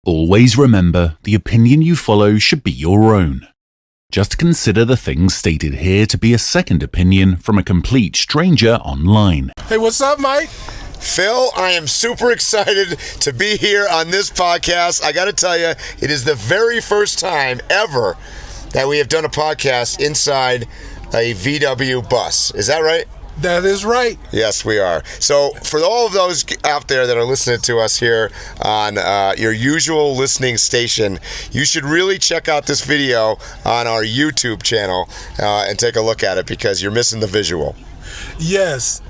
Always remember, the opinion you follow should be your own. Just consider the things stated here to be a second opinion from a complete stranger online. Hey, what's up, Mike? Phil, I am super excited to be here on this podcast. I got to tell you, it is the very first time ever that we have done a podcast inside a VW bus. Is that right? That is right. Yes, we are. So for all of those out there that are listening to us here on your usual listening station, you should really check out this video on our YouTube channel and take a look at it because you're missing the visual. Yes,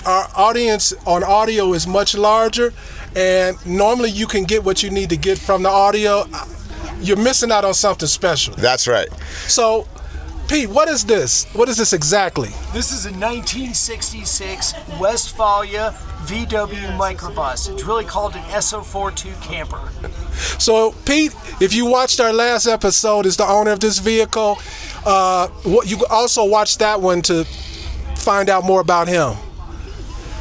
our audience on audio is much larger, and normally you can get what you need to get from the audio. You're missing out on something special. That's right. So, Pete, what is this? What is this exactly? This is a 1966 Westfalia VW microbus. It's really called an SO42 camper. So, Pete, if you watched our last episode, is the owner of this vehicle. You also watched that one to find out more about him.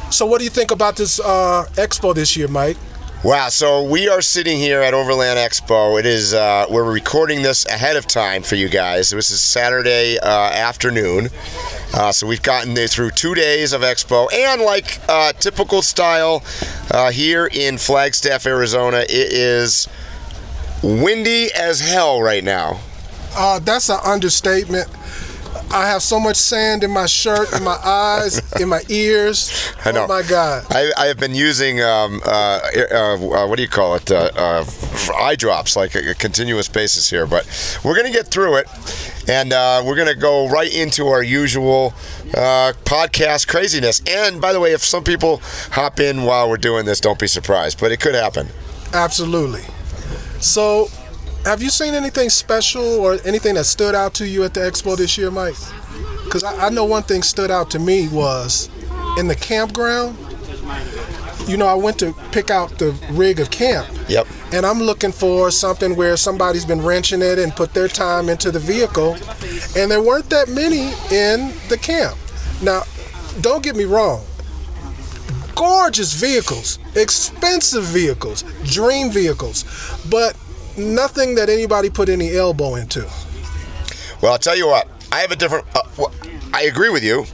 So what do you think about this expo this year, Mike? Wow, so we are sitting here at Overland Expo. It is, we're recording this ahead of time for you guys. This is Saturday afternoon. So we've gotten through 2 days of Expo, and like typical style here in Flagstaff, Arizona, it is windy as hell right now. That's an understatement. I have so much sand in my shirt, in my eyes, in my ears. I know. Oh my God. I have been using, what do you call it, eye drops, like a continuous basis here. But we're going to get through it, and we're going to go right into our usual podcast craziness. And by the way, if some people hop in while we're doing this, don't be surprised, but it could happen. Absolutely. So, have you seen anything special or anything that stood out to you at the expo this year, Mike? Because I know one thing stood out to me was in the campground. You know, I went to pick out the rig of camp. Yep. And I'm looking for something where somebody's been wrenching it and put their time into the vehicle. And there weren't that many in the camp. Now, don't get me wrong. Gorgeous vehicles, expensive vehicles, dream vehicles, but nothing that anybody put any elbow into. Well, I'll tell you what, I have a different, I agree with you.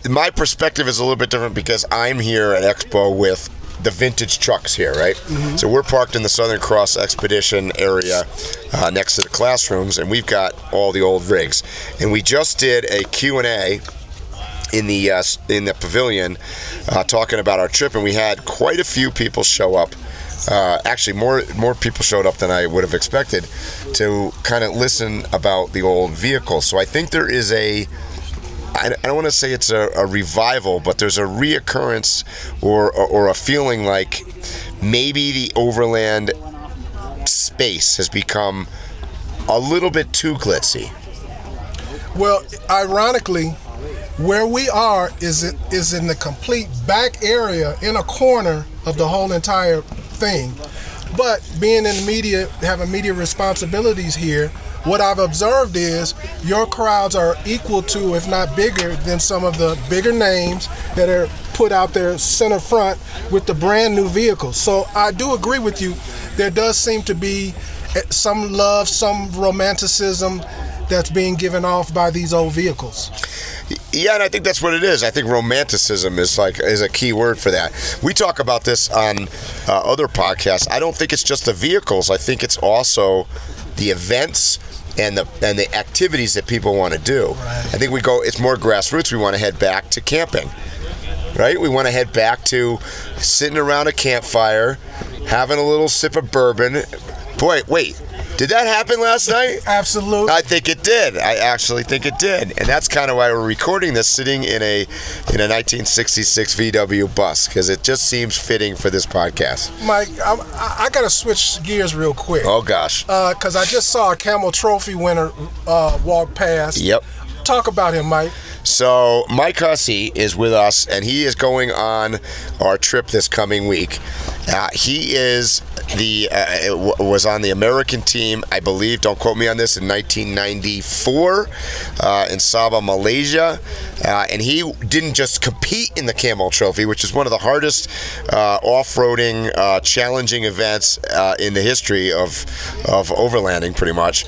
My perspective is a little bit different because I'm here at Expo with the vintage trucks here, right? Mm-hmm. So we're parked in the Southern Cross Xpedition area next to the classrooms, and we've got all the old rigs. And we just did a Q&A in the pavilion talking about our trip, and we had quite a few people show up. Actually, more people showed up than I would have expected to kind of listen about the old vehicles. So I think there is I don't want to say it's a revival, but there's a reoccurrence or a feeling like maybe the Overland space has become a little bit too glitzy. Well, ironically, where we are is in the complete back area in a corner of the whole entire thing. But being in the media, having media responsibilities here, what I've observed is your crowds are equal to, if not bigger, than some of the bigger names that are put out there center front with the brand new vehicles. So I do agree with you. There does seem to be some love, some romanticism that's being given off by these old vehicles. Yeah, and I think that's what it is. I think romanticism is a key word for that. We talk about this on other podcasts. I don't think it's just the vehicles. I think it's also the events and the activities that people want to do. Right. I think it's more grassroots. We want to head back to camping, right? We want to head back to sitting around a campfire, having a little sip of bourbon. Boy, wait. Did that happen last night? Absolutely. I think it did. I actually think it did. And that's kind of why we're recording this sitting in a 1966 VW bus, because it just seems fitting for this podcast. Mike, I got to switch gears real quick. Oh, gosh. Because I just saw a Camel Trophy winner walk past. Yep. Talk about him, Mike. So Mike Hussey is with us, and he is going on our trip this coming week. He is was on the American team, I believe, don't quote me on this, in 1994 in Sabah, Malaysia. And he didn't just compete in the Camel Trophy, which is one of the hardest off-roading, challenging events in the history of overlanding, pretty much.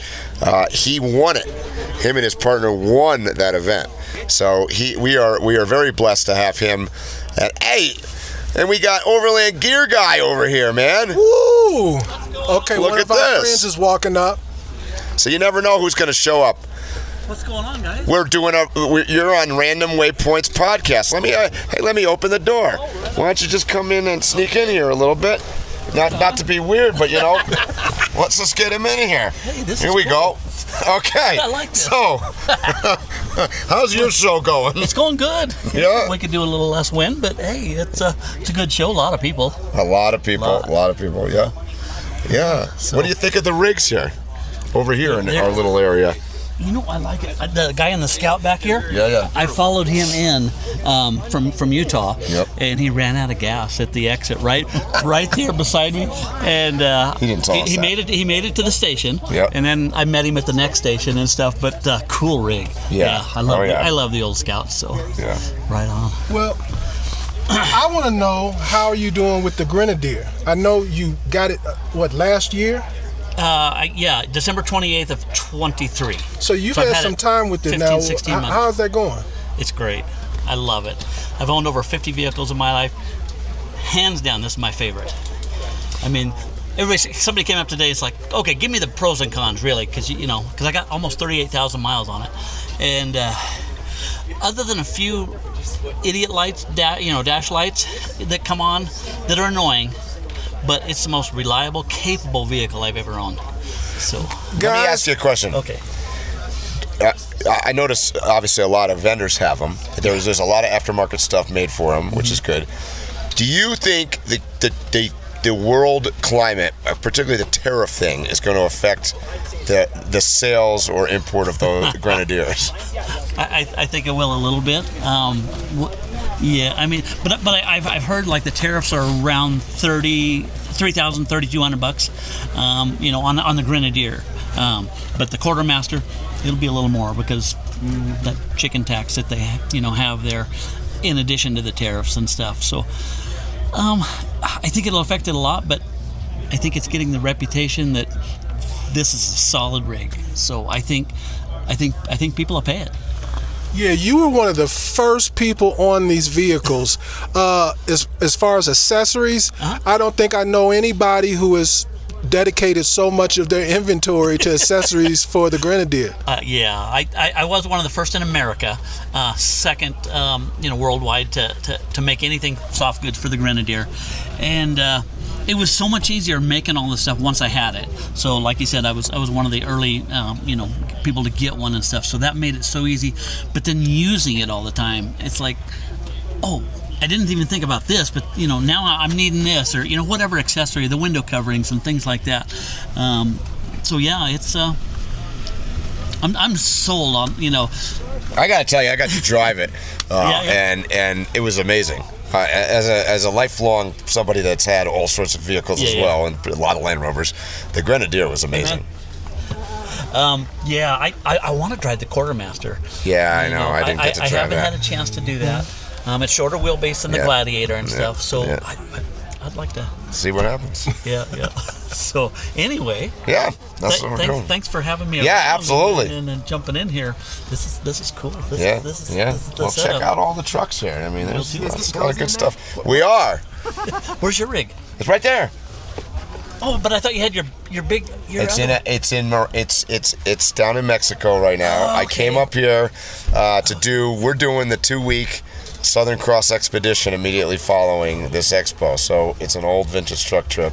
He won it. Him and his partner won that event. So we are very blessed to have him. And and we got Overland Gear Guy over here, man. Woo! Okay, Look one at of our this. friends is walking up. So you never know who's going to show up. What's going on, guys? You're on Random Waypoints Podcast. Let me open the door. Why don't you just come in and sneak in here a little bit? Not to be weird, but let's just get him in here. Hey, here we go. Okay. I like this. So, how's your show going? It's going good. Yeah. We could do a little less wind, but hey, it's a good show. A lot of people. A lot of people. Yeah. Yeah. So, what do you think of the rigs here? Over here in our little area. I like it. The guy in the Scout back here. Yeah. I followed him in from Utah, Yep. and he ran out of gas at the exit right there beside me, and He didn't tell us he that. made it. He made it to the station, Yep. and then I met him at the next station and stuff. But cool rig. Yeah. I love Oh, yeah. I love the old Scouts. So Yeah. right on. Well, I want to know, how are you doing with the Grenadier? I know you got it, last year? December 28th of 23. So you've I've had some it time with it 15, now. 16 months. How's that going? It's great. I love it. I've owned over 50 vehicles in my life. Hands down, this is my favorite. I mean, somebody came up today, it's like, okay, give me the pros and cons, really, because I got almost 38,000 miles on it. And other than a few idiot lights, dash lights that come on that are annoying, but it's the most reliable, capable vehicle I've ever owned. So, Let me ask you a question. okay. I notice, obviously, a lot of vendors have them. There's a lot of aftermarket stuff made for them, which is good. Do you think the world climate, particularly the tariff thing, is going to affect the sales or import of the Grenadiers? I think it will a little bit. Yeah, I mean, but I've heard like the tariffs are around $3,000, $3,200, on the Grenadier. But the quartermaster, it'll be a little more because that chicken tax that they have there, in addition to the tariffs and stuff. So I think it'll affect it a lot, but I think it's getting the reputation that this is a solid rig. So I think people will pay it. Yeah, you were one of the first people on these vehicles. As far as accessories, I don't think I know anybody who has dedicated so much of their inventory to accessories for the Grenadier. I was one of the first in America, second, worldwide to make anything soft goods for the Grenadier, and it was so much easier making all this stuff once I had it. So, like you said, I was one of the early, people to get one and stuff. So that made it so easy. But then using it all the time, it's like, oh, I didn't even think about this, but now I'm needing this, or whatever accessory, the window coverings and things like that. So yeah, it's I'm sold on. I gotta tell you, I got to drive it, Yeah. and it was amazing. As a lifelong somebody that's had all sorts of vehicles as well, and a lot of Land Rovers, the Grenadier was amazing. I want to drive the Quartermaster. Yeah, I know. I didn't get to I try haven't that. had a chance to do that. It's shorter wheelbase than the Gladiator and stuff, so I'd like to see what happens. Yeah. So anyway, that's what we're doing. Thanks for having me. Yeah, absolutely. And jumping in here. This is cool. This is Well, check out all the trucks here. I mean, there's a lot of good stuff. We are. Where's your rig? It's right there. Oh, but I thought you had your big. It's down in Mexico right now. Oh, I came up here we're doing the 2-week Southern Cross Xpedition immediately following this expo. So it's an old vintage truck trip.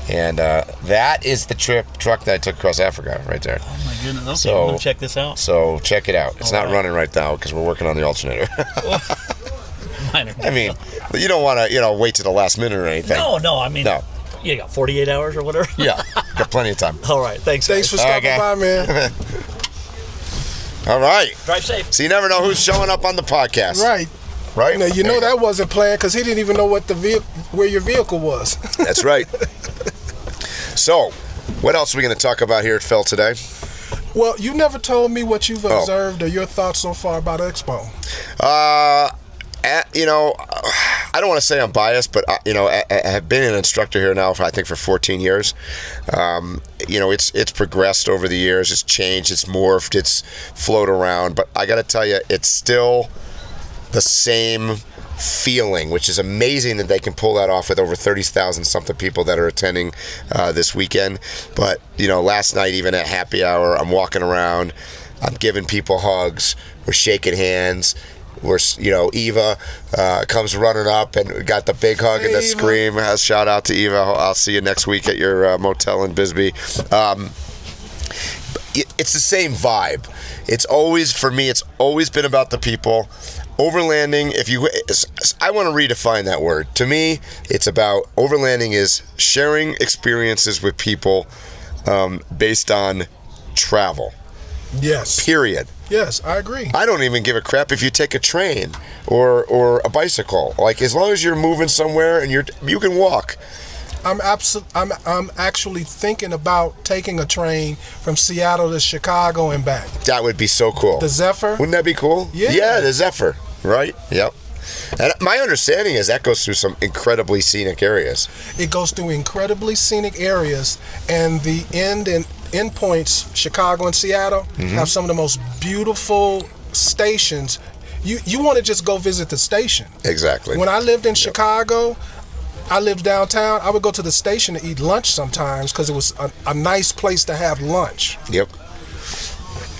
And that is the truck that I took across Africa right there. Oh my goodness. Okay, So, I'm gonna check this out. So check it out. It's not running right now because we're working on the alternator. Minor. I mean, you don't want to, wait to the last minute or anything. No. I mean, you got 48 hours or whatever. Yeah, got plenty of time. All right. Thanks For stopping by, man. All right. Drive safe. So you never know who's showing up on the podcast. Right. right? Now, that wasn't planned because he didn't even know where your vehicle was. That's right. So, what else are we going to talk about here at Phil today? Well, you never told me what you've observed or your thoughts so far about Expo. I don't want to say I'm biased, but I have been an instructor here now for 14 years. It's progressed over the years. It's changed. It's morphed. It's flowed around. But I got to tell you, it's still the same feeling, which is amazing that they can pull that off with over 30,000 something people that are attending this weekend. But last night, even at happy hour, I'm walking around. I'm giving people hugs. We're shaking hands. Eva comes running up and got the big hug and the scream. Shout out to Eva. I'll see you next week at your motel in Bisbee. It's the same vibe. It's always been about the people. Overlanding, I want to redefine that word. To me, it's about overlanding is sharing experiences with people based on travel. Yes. Period. Yes, I agree. I don't even give a crap if you take a train or a bicycle. Like, as long as you're moving somewhere and you can walk. I'm actually thinking about taking a train from Seattle to Chicago and back. That would be so cool. The ZEPHYR. Wouldn't that be cool? Yeah, the ZEPHYR. Right? Yep. And my understanding is that goes through some incredibly scenic areas. It goes through incredibly scenic areas, and the end points, Chicago and Seattle, have some of the most beautiful stations. You want to just go visit the station. Exactly. When I lived in Chicago, I lived downtown. I would go to the station to eat lunch sometimes because it was a nice place to have lunch. Yep.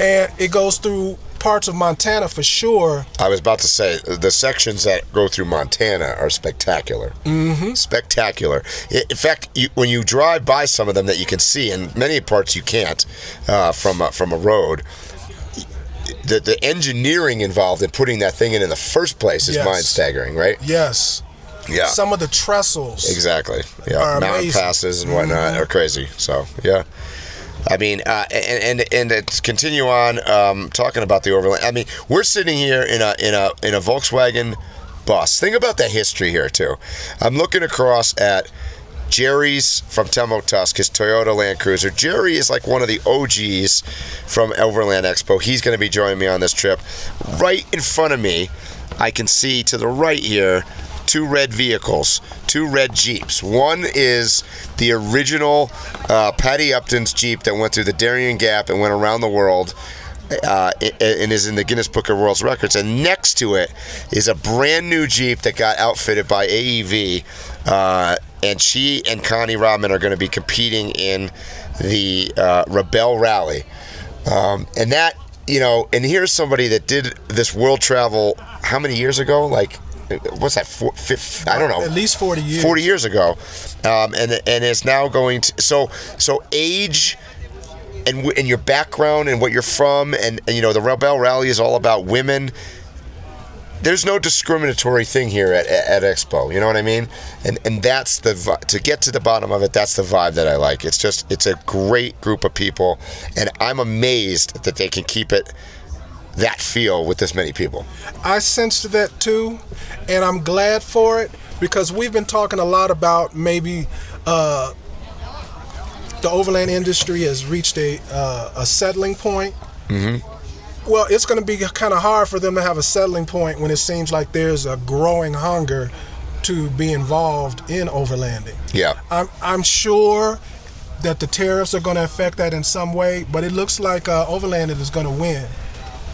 And it goes through parts of Montana for sure. I was about to say, the sections that go through Montana are spectacular. Mm-hmm. Spectacular. In fact, when you drive by some of them that you can see, and many parts you can't from a road, the engineering involved in putting that thing in the first place is mind-staggering, right? Yes. Yeah. Some of the trestles. Exactly. Yeah. Mountain passes and whatnot are crazy. So, yeah. I mean, and to continue on talking about the Overland. I mean, we're sitting here in a Volkswagen bus. Think about the history here too. I'm looking across at Jerry's from Temo Tusk, his Toyota Land Cruiser. Jerry is like one of the OGs from Overland Expo. He's going to be joining me on this trip. Right in front of me, I can see to the right here, two red vehicles, two red Jeeps. One is the original Patty Upton's Jeep that went through the Darien Gap and went around the world and is in the Guinness Book of World Records. And next to it is a brand new Jeep that got outfitted by AEV. And she and Connie Rodman are going to be competing in the Rebel Rally. And that, and here's somebody that did this world travel how many years ago? Like, what's that? I don't know. At least 40 years. 40 years ago, and is now going to. So age, and your background and what you're from, and the Rebel Rally is all about women. There's no discriminatory thing here at Expo. You know what I mean? And that's to get to the bottom of it. That's the vibe that I like. It's a great group of people, and I'm amazed that they can keep it that feel with this many people. I sensed that too, and I'm glad for it, because we've been talking a lot about maybe the overland industry has reached a settling point. Mm-hmm. Well, it's going to be kind of hard for them to have a settling point when it seems like there's a growing hunger to be involved in overlanding. Yeah. I'm sure that the tariffs are going to affect that in some way, but it looks like overlanding is going to win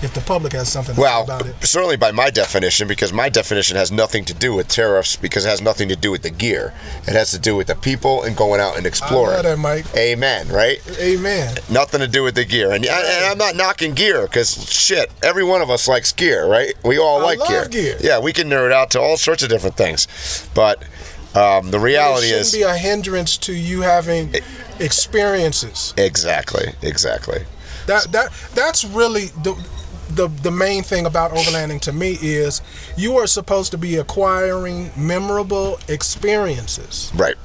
if the public has something to say about it. Certainly by my definition, because my definition has nothing to do with tariffs, because it has nothing to do with the gear. It has to do with the people and going out and exploring. I love that, Mike. Amen, right? Amen. Nothing to do with the gear. And I'm not knocking gear, because shit, every one of us likes gear, right? We all like gear. Yeah, we can nerd out to all sorts of different things. But the reality is... It shouldn't be a hindrance to you having experiences. Exactly. That's really... The main thing about overlanding to me is you are supposed to be acquiring memorable experiences. Right.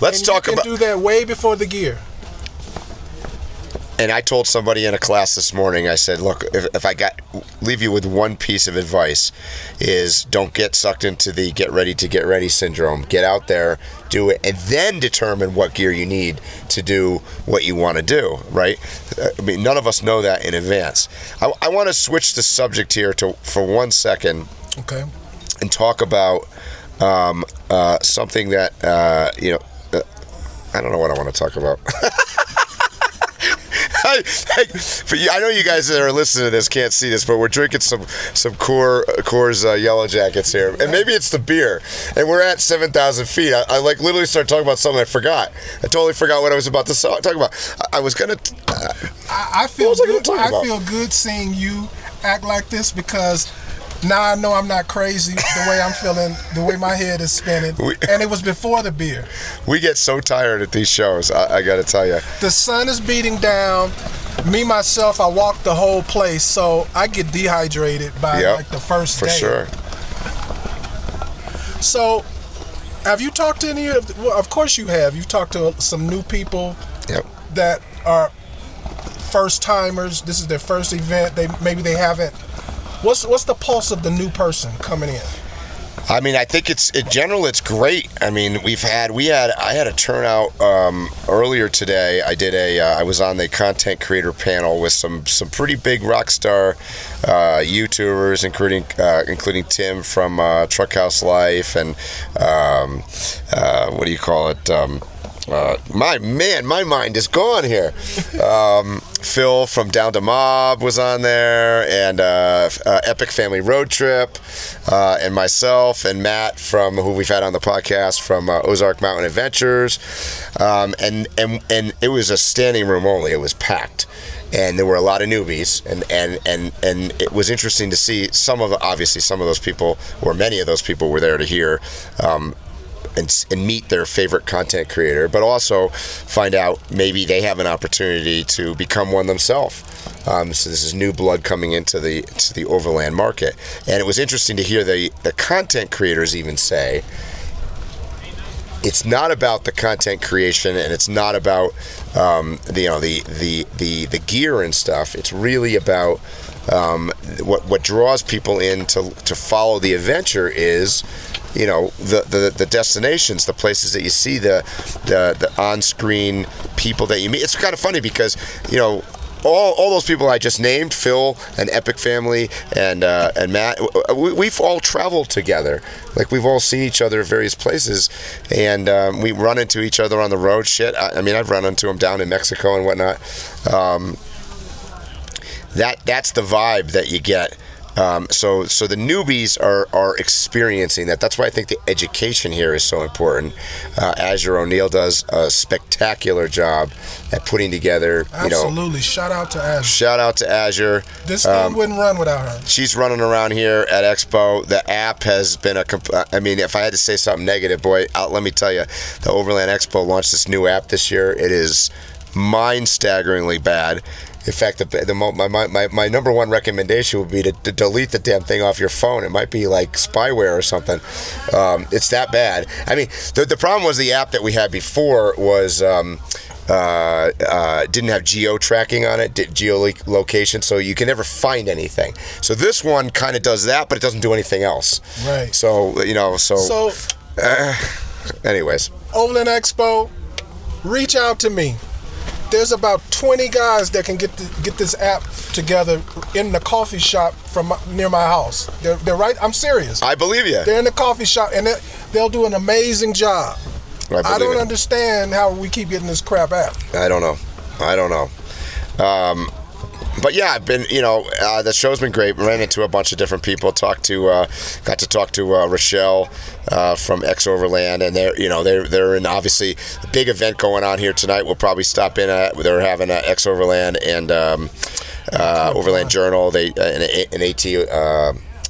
Let's talk about. You can do that way before the gear. And I told somebody in a class this morning, I said, look, if I leave you with one piece of advice, is don't get sucked into the get ready syndrome. Get out there, do it, and then determine what gear you need to do what you want to do, right? I mean, none of us know that in advance. I want to switch the subject here for 1 second. Okay. And talk about something that, I don't know what I want to talk about. I know you guys that are listening to this can't see this, but we're drinking some Coors Yellow Jackets here, and maybe it's the beer. And we're at 7,000 feet. I like literally started talking about something I forgot. I totally forgot what I was about to talk about. I was gonna. I feel good. I feel good seeing you act like this because now I know I'm not crazy the way I'm feeling, the way my head is spinning. And it was before the beer. We get so tired at these shows, I got to tell you. The sun is beating down. Me, myself, I walk the whole place, so I get dehydrated by like the first day. For sure. So, have you talked to any of, well, of course you have. You've talked to some new people that are first timers. This is their first event. Maybe they haven't. What's the pulse of the new person coming in? I mean, I think in general it's great. I mean, I had a turnout earlier today. I was on the content creator panel with some pretty big rock star YouTubers, including Tim from Truckhouse Life and what do you call it? My mind is gone here. Phil from Down to Mob was on there, and Epic Family Road Trip, and myself and Matt from who we've had on the podcast from Ozark Mountain Adventures, and it was a standing room only. It was packed. And there were a lot of newbies, and it was interesting to see some of those people, or many of those people, were there to hear and meet their favorite content creator, but also find out maybe they have an opportunity to become one themselves. So this is new blood coming into the overland market, and it was interesting to hear the content creators even say it's not about the content creation, and it's not about the gear and stuff. It's really about what draws people in to follow the adventure is the destinations, the places that you see, the on-screen people that you meet. It's kind of funny because all those people I just named, Phil and Epic Family and Matt, we've all traveled together. Like, we've all seen each other at various places, and we run into each other on the road. I mean, I've run into them down in Mexico and whatnot. That's the vibe that you get. So the newbies are experiencing that. That's why I think the education here is so important. Azure O'Neill does a spectacular job at putting together. Absolutely. Shout out to Azure. Shout out to Azure. This thing wouldn't run without her. She's running around here at Expo. The app has been I mean, if I had to say something negative, boy, let me tell you, the Overland Expo launched this new app this year. It is mind-staggeringly bad. In fact, my number one recommendation would be to delete the damn thing off your phone. It might be like spyware or something. It's that bad. I mean, the problem was the app that we had before was didn't have geo-tracking on it, geolocation, so you can never find anything. So this one kind of does that, but it doesn't do anything else. Right. So, anyways. Overland Expo, reach out to me. There's about 20 guys that can get this app together in the coffee shop near my house. They're right. I'm serious. I believe you. They're in the coffee shop, and they'll do an amazing job. I don't understand how we keep getting this crap app. I don't know. But yeah, I've been, the show's been great. Ran into a bunch of different people. Got to talk to Rochelle from X Overland, and they're in obviously a big event going on here tonight. We'll probably stop in at. They're having X Overland and Overland Journal. An AT.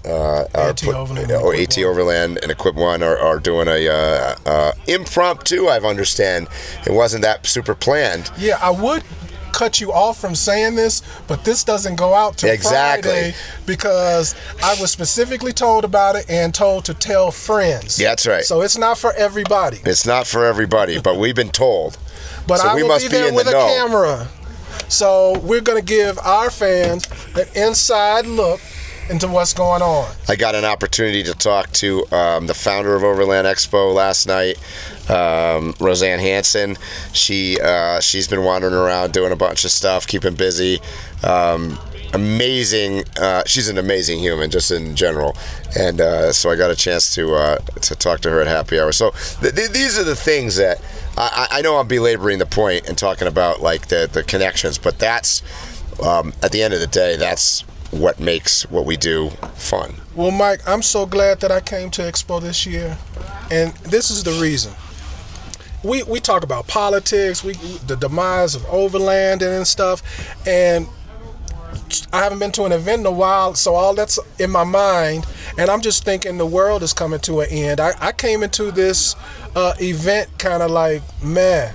AT Overland and Equip One are doing a impromptu. I understand it wasn't that super planned. Yeah, I would cut you off from saying this, but this doesn't go out till Friday because I was specifically told about it and told to tell friends. Yeah, that's right. So it's not for everybody. It's not for everybody, but we've been told. But so I will be there with a camera. So we're going to give our fans an inside look into what's going on. I got an opportunity to talk to the founder of Overland Expo last night, Roseanne Hansen. She's been wandering around doing a bunch of stuff, keeping busy. Amazing. She's an amazing human, just in general, and so I got a chance to talk to her at happy hour. So these are the things that I know I'm belaboring the point and talking about, like the connections, but that's at the end of the day, that's what makes what we do fun. Well, Mike, I'm so glad that I came to Expo this year, and this is the reason. We talk about politics, the demise of Overland and stuff, and I haven't been to an event in a while, so all that's in my mind, and I'm just thinking the world is coming to an end. I came into this event kind of like, meh.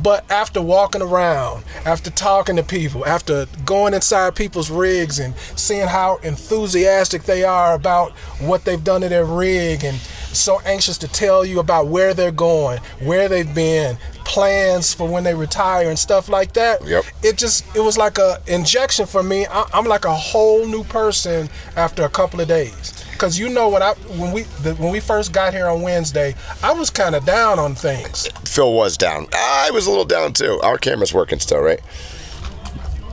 But after walking around, after talking to people, after going inside people's rigs and seeing how enthusiastic they are about what they've done to their rig and so anxious to tell you about where they're going, where they've been, plans for when they retire and stuff like that. Yep. It was like a injection for me. I'm like a whole new person after a couple of days. Because when we first got here on Wednesday, I was kind of down on things. Phil was down. I was a little down too. Our camera's working still, right?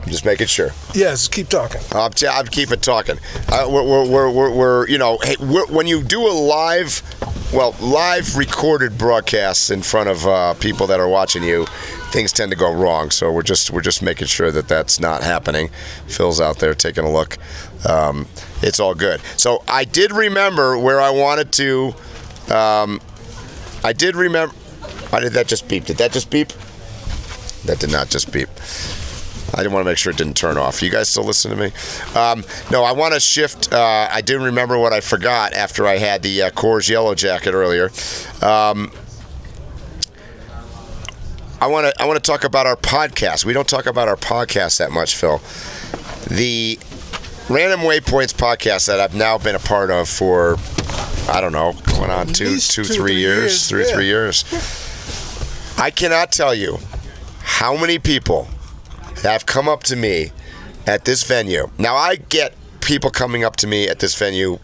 I'm just making sure. Yes, keep talking. I'm keeping talking. We're when you do a live recorded broadcasts in front of people that are watching you, things tend to go wrong. So we're just making sure that that's not happening. Phil's out there taking a look. It's all good. So I did remember where I wanted to. I did remember. Why did that just beep? Did that just beep? That did not just beep. I didn't want to make sure it didn't turn off. You guys still listen to me? No, I want to shift. I did remember what I forgot after I had the Coors Yellow Jacket earlier. I want to talk about our podcast. We don't talk about our podcast that much, Phil. The Random Waypoints podcast that I've now been a part of for, I don't know, going on two, 3 years. 3 years. I cannot tell you how many people have come up to me at this venue. Now, I get people coming up to me at this venue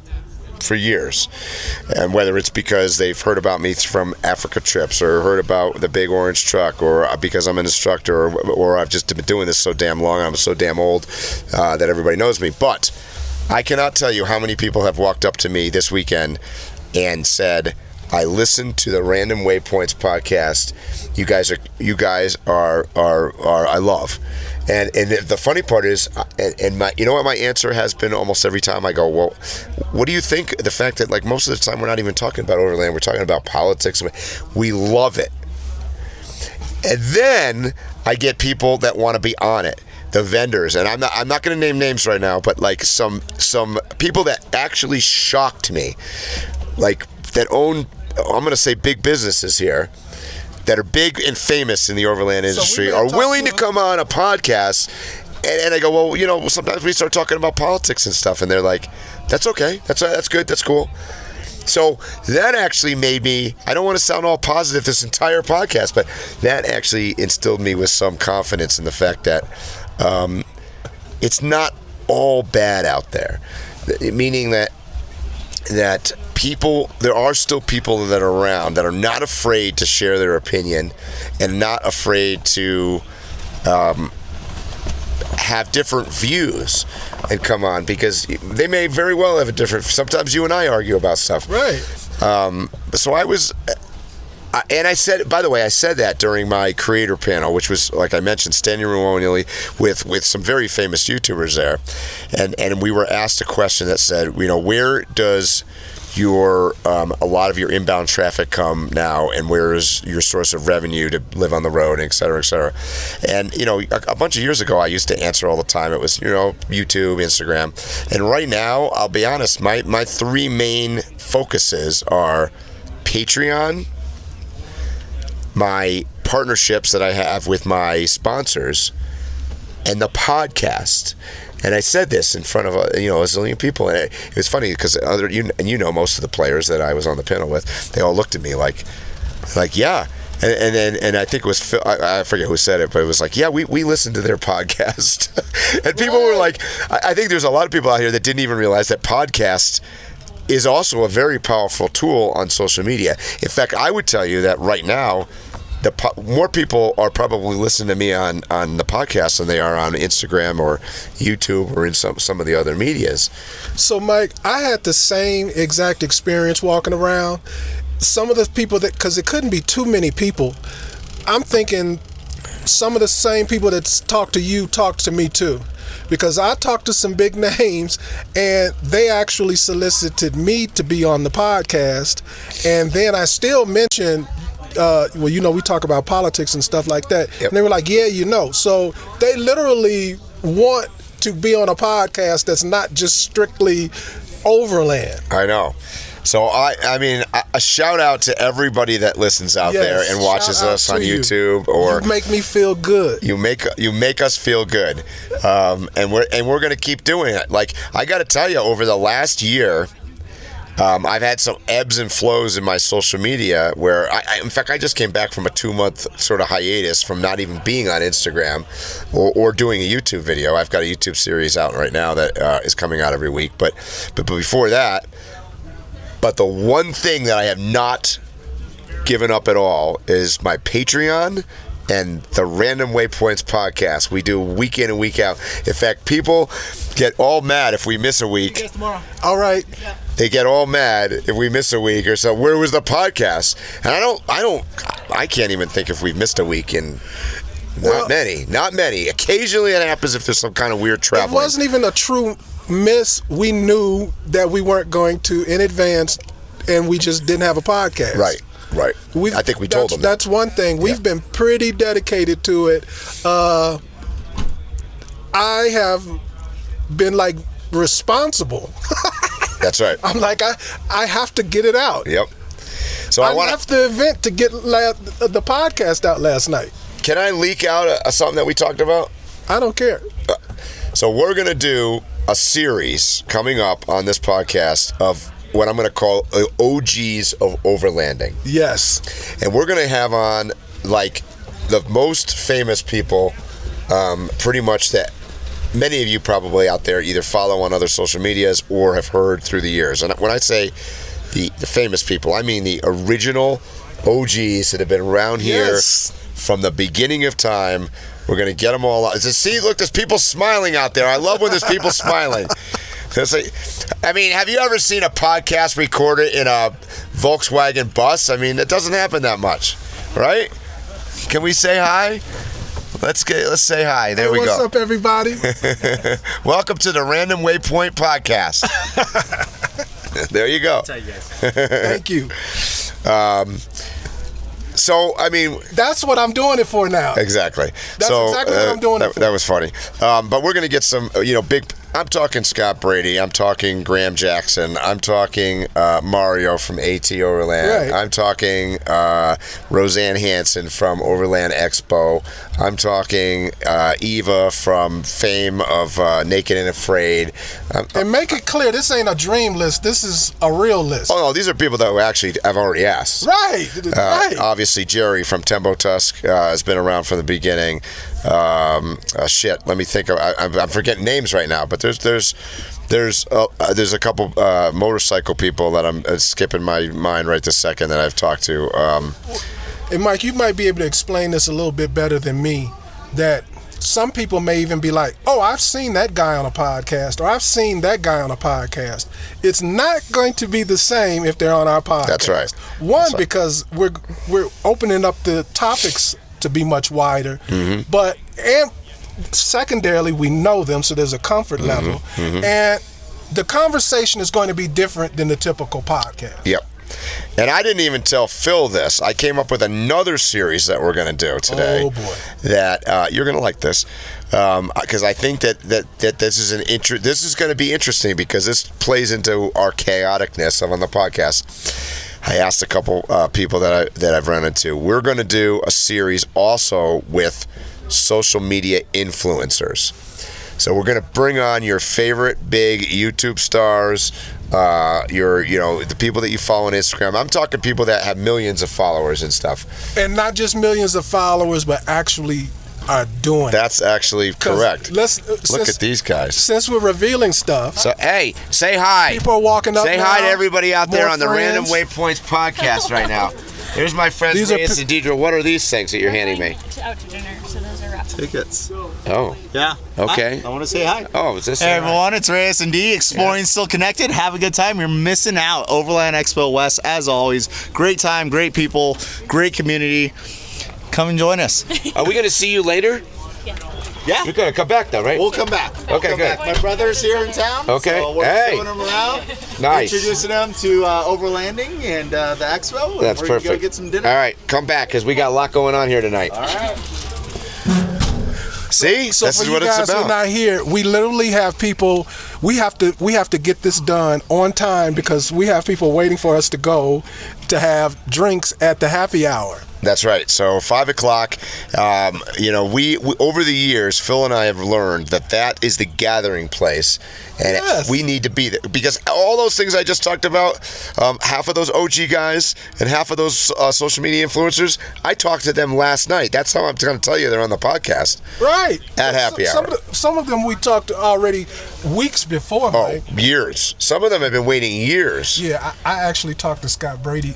for years, and whether it's because they've heard about me from Africa trips or heard about the big orange truck, or because I'm an instructor, or I've just been doing this so damn long, I'm so damn old that everybody knows me. But I cannot tell you how many people have walked up to me this weekend and said, I listened to the Random Waypoints podcast. You guys are I love. And the funny part is, and my, you know what my answer has been almost every time I go, well, what do you think? The fact that, like, most of the time we're not even talking about Overland, we're talking about politics. We love it. And then I get people that want to be on it, the vendors, and I'm not going to name names right now, but like some people that actually shocked me, like that own, I'm going to say, big businesses here, that are big and famous in the Overland industry, are willing to come on a podcast, and I go, well, you know, sometimes we start talking about politics and stuff, and they're like, that's okay, that's good, that's cool. So that actually made me, I don't want to sound all positive this entire podcast, but that actually instilled me with some confidence in the fact that it's not all bad out there, meaning that people, there are still people that are around that are not afraid to share their opinion and not afraid to have different views and come on, because they may very well have a different, sometimes you and I argue about stuff. Right. So I was, and I said, by the way, I said that during my creator panel, which was, like I mentioned, standing room only with some very famous YouTubers there. And we were asked a question that said, you know, where does your a lot of your inbound traffic come now, and where is your source of revenue to live on the road, et cetera, et cetera. And, you know, a bunch of years ago, I used to answer all the time. It was, you know, YouTube, Instagram. And right now, I'll be honest, my three main focuses are Patreon, my partnerships that I have with my sponsors, and the podcast. And I said this in front of a zillion people, and it was funny because most of the players that I was on the panel with, they all looked at me like, yeah, And I think it was Phil, I forget who said it, but it was like, yeah, we listened to their podcast. And people were like, I think there's a lot of people out here that didn't even realize that podcast is also a very powerful tool on social media. In fact, I would tell you that right now, more people are probably listening to me on the podcast than they are on Instagram or YouTube or in some of the other medias. So, Mike, I had the same exact experience walking around. Some of the people because it couldn't be too many people, I'm thinking some of the same people that talk to you talked to me too. Because I talked to some big names, and they actually solicited me to be on the podcast. And then I still mentioned, we talk about politics and stuff like that. Yep. And they were like, yeah, So they literally want to be on a podcast that's not just strictly Overland. I know. So I mean, a shout out to everybody that listens out there and watches us on YouTube. Or you make me feel good. You make us feel good, and we're gonna keep doing it. Like, I got to tell you, over the last year, I've had some ebbs and flows in my social media where in fact, I just came back from a 2-month sort of hiatus from not even being on Instagram or doing a YouTube video. I've got a YouTube series out right now that is coming out every week, but before that. But the one thing that I have not given up at all is my Patreon and the Random Waypoints podcast. We do week in and week out. In fact, people get all mad if we miss a week. See you guys tomorrow. All right. Yeah. They get all mad if we miss a week or so. Where was the podcast? And I can't even think if we've missed a week in. Not many. Occasionally it happens if there's some kind of weird traveling. It wasn't even a true miss. We knew that we weren't going to in advance, and we just didn't have a podcast. Right. I think we told them. That's one thing. We've been pretty dedicated to it. I have been responsible. That's right. I'm like, I have to get it out. Yep. So I left the event to get the podcast out last night. Can I leak out something that we talked about? I don't care. So we're going to do a series coming up on this podcast of what I'm going to call OGs of Overlanding. Yes. And we're going to have on, the most famous people, pretty much that many of you probably out there either follow on other social medias or have heard through the years. And when I say the famous people, I mean the original OGs that have been around here from the beginning of time. We're going to get them all out. See, look, there's people smiling out there. I love when there's people smiling. I mean, have you ever seen a podcast recorded in a Volkswagen bus? I mean, it doesn't happen that much, right? Can we say hi? Let's say hi. There we go. What's up, everybody? Welcome to the Random Waypoint Podcast. There you go. Tell you guys. Thank you. So, I mean, that's what I'm doing it for now. Exactly. That's exactly what I'm doing it for. That was funny. But we're going to get some, big. I'm talking Scott Brady. I'm talking Graham Jackson. I'm talking Mario from AT Overland. Right. I'm talking Roseanne Hansen from Overland Expo. I'm talking Eva from fame of Naked and Afraid. And make it clear, this ain't a dream list. This is a real list. Oh, no, these are people that I've already asked. Right. Obviously, Jerry from Tembo Tusk has been around from the beginning. Let me think. I'm forgetting names right now, but there's a couple motorcycle people that I'm skipping my mind right this second that I've talked to. And Mike, you might be able to explain this a little bit better than me. That some people may even be like, "Oh, I've seen that guy on a podcast," or "I've seen that guy on a podcast." It's not going to be the same if they're on our podcast. That's right. Because we're opening up the topics to be much wider, but secondarily we know them, so there's a comfort level, and the conversation is going to be different than the typical podcast. Yep. And I didn't even tell Phil this. I came up with another series that we're going to do today. Oh boy! That you're going to like this, because I think that this is this is going to be interesting because this plays into our chaoticness on the podcast. I asked a couple people that I've run into. We're going to do a series also with social media influencers. So we're going to bring on your favorite big YouTube stars, the people that you follow on Instagram. I'm talking people that have millions of followers and stuff. And not just millions of followers, but actually are doing. That's actually correct. Look at these guys. Since we're revealing stuff. So, hey, say hi. People are walking up. Say now, hi to everybody out there on the friends. Random Waypoints podcast right now. Here's my friends, Reyes Diedra. What are these things that you're handing me? Out to dinner, so those are raffle tickets. Oh. Yeah. Okay. I want to say hi. Oh, is this? Hey everyone, it's Reyes and D. Exploring, still connected. Have a good time. You're missing out. Overland Expo West, as always. Great time, great people, great community. Come and join us. Are we going to see you later? Yeah. You're going to come back though, right? We'll come back. Okay, good. My brother's here in town. Okay. So we're showing him around. Nice. Introducing him to Overlanding and the Expo. And That's we're perfect. Gonna go get some dinner. All right, come back because we got a lot going on here tonight. All right. See, So this for is you what guys it's who are about. not here, we literally have people. We have to get this done on time because we have people waiting for us to go to have drinks at the happy hour. That's right. So 5 o'clock. We over the years, Phil and I have learned that is the gathering place, and Yes. we need to be there because all those things I just talked about, half of those OG guys and half of those social media influencers, I talked to them last night. That's how I'm going to tell you they're on the podcast. Right. At happy hour. Some of them we talked to already weeks before, Oh, Mike. years. Some of them have been waiting years. Yeah, I actually talked to Scott Brady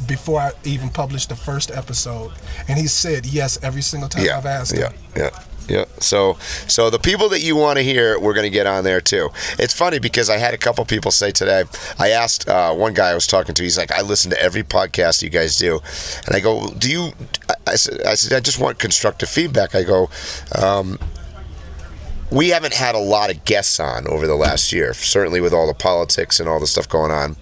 before I even published the first episode, and he said yes every single time I've asked him. Yeah. So the people that you want to hear, we're going to get on there too. It's funny because I had a couple people say today. I asked one guy I was talking to. He's like, I listen to every podcast you guys do, and I go, do you? I said, I just want constructive feedback. I go, we haven't had a lot of guests on over the last year, certainly with all the politics and all the stuff going on.